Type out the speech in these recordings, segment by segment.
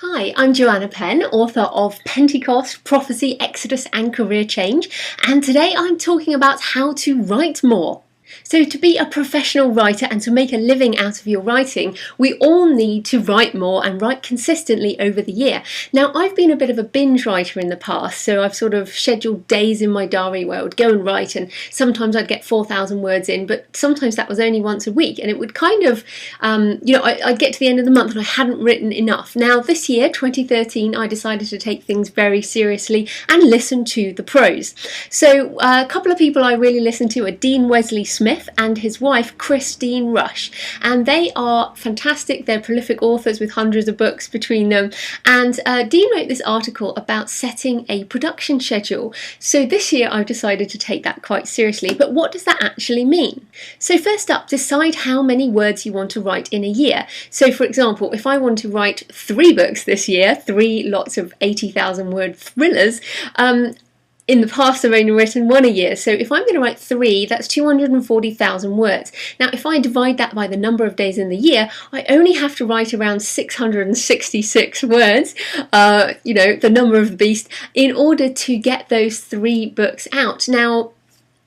Hi, I'm Joanna Penn, author of Pentecost, Prophecy, Exodus and Career Change, and today I'm talking about how to write more. So to be a professional writer and to make a living out of your writing, we all need to write more and write consistently over the year. Now, I've been a bit of a binge writer in the past, so I've sort of scheduled days in my diary where I would go and write, and sometimes I'd get 4,000 words in, but sometimes that was only once a week, and it would kind of, I'd get to the end of the month and I hadn't written enough. Now, this year, 2013, I decided to take things very seriously and listen to the pros. So a couple of people I really listen to are Dean Wesley Smith and his wife Kristine Rusch, and they are fantastic. They're prolific authors with hundreds of books between them, and Dean wrote this article about setting a production schedule. So this year I've decided to take that quite seriously. But what does that actually mean? So first up, decide how many words you want to write in a year. So for example, if I want to write 3 books this year, 3 lots of 80,000 word thrillers, in the past, I've only written 1 a year, so if I'm going to write 3, that's 240,000 words. Now, if I divide that by the number of days in the year, I only have to write around 666 words, the number of the beast, in order to get those 3 books out. Now,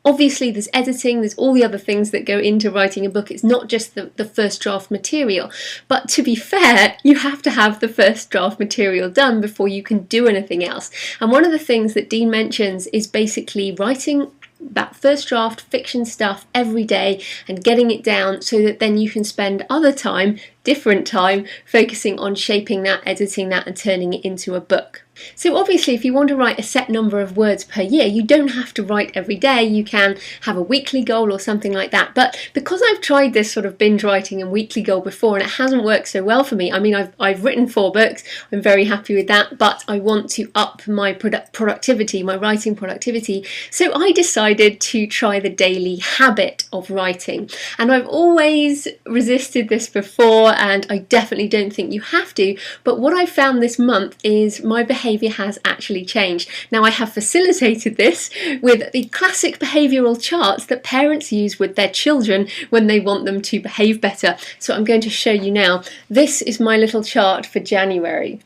obviously, there's editing, there's all the other things that go into writing a book. It's not just the first draft material. But to be fair, you have to have the first draft material done before you can do anything else. And one of the things that Dean mentions is basically writing that first draft fiction stuff every day and getting it down so that then you can spend other time, different time, focusing on shaping that, editing that and turning it into a book. So obviously, if you want to write a set number of words per year, you don't have to write every day. You can have a weekly goal or something like that. But because I've tried this sort of binge writing and weekly goal before and it hasn't worked so well for me, I mean, I've written 4 books, I'm very happy with that, but I want to up my productivity, my writing productivity. So I decided to try the daily habit of writing. And I've always resisted this before, and I definitely don't think you have to. But what I found this month is my behaviour has actually changed. Now, I have facilitated this with the classic behavioural charts that parents use with their children when they want them to behave better. So I'm going to show you now. This is my little chart for January.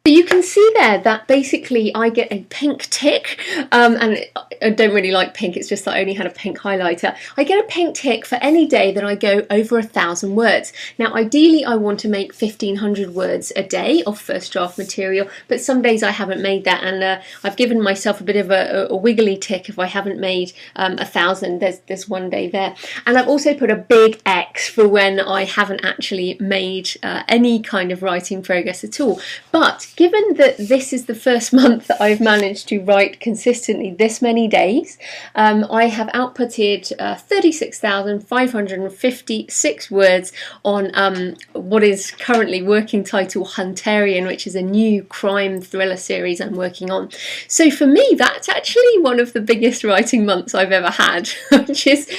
So you can see there that basically I get a pink tick, and I don't really like pink, it's just that I only had a pink highlighter. I get a pink tick for any day that I go over 1,000 words. Now ideally I want to make 1,500 words a day of first draft material, but some days I haven't made that, and I've given myself a bit of a wiggly tick if I haven't made 1,000. There's one day there. And I've also put a big X for when I haven't actually made any kind of writing progress at all. But given that this is the first month that I've managed to write consistently this many days, I have outputted 36,556 words on what is currently working title Hunterian, which is a new crime thriller series I'm working on. So for me, that's actually one of the biggest writing months I've ever had, which is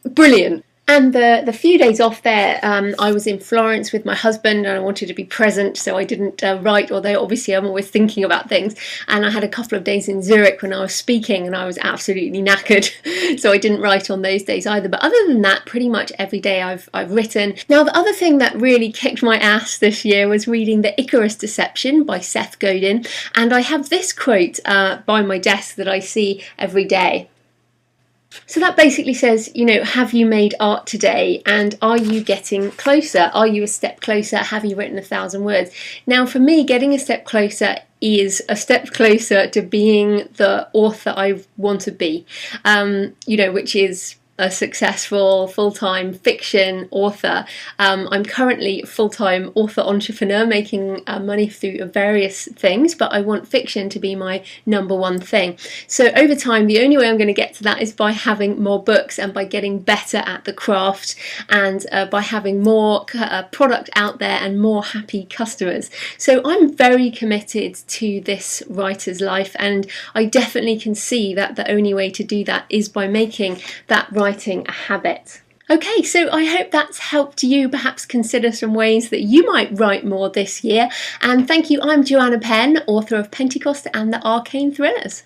brilliant. And the few days off there, I was in Florence with my husband and I wanted to be present, so I didn't write, although obviously I'm always thinking about things. And I had a couple of days in Zurich when I was speaking and I was absolutely knackered, so I didn't write on those days either. But other than that, pretty much every day I've written. Now, the other thing that really kicked my ass this year was reading The Icarus Deception by Seth Godin. And I have this quote by my desk that I see every day. So that basically says, have you made art today, and are you getting closer? Are you a step closer? Have you written 1,000 words? Now, for me, getting a step closer is a step closer to being the author I want to be, which is a successful full-time fiction author. I'm currently a full-time author entrepreneur making money through various things, but I want fiction to be my #1 thing. So over time, the only way I'm going to get to that is by having more books and by getting better at the craft, and by having more product out there and more happy customers. So I'm very committed to this writer's life, and I definitely can see that the only way to do that is by making that writing a habit. Okay, so I hope that's helped you perhaps consider some ways that you might write more this year. And thank you, I'm Joanna Penn, author of Pentecost and the Arcane Thrillers.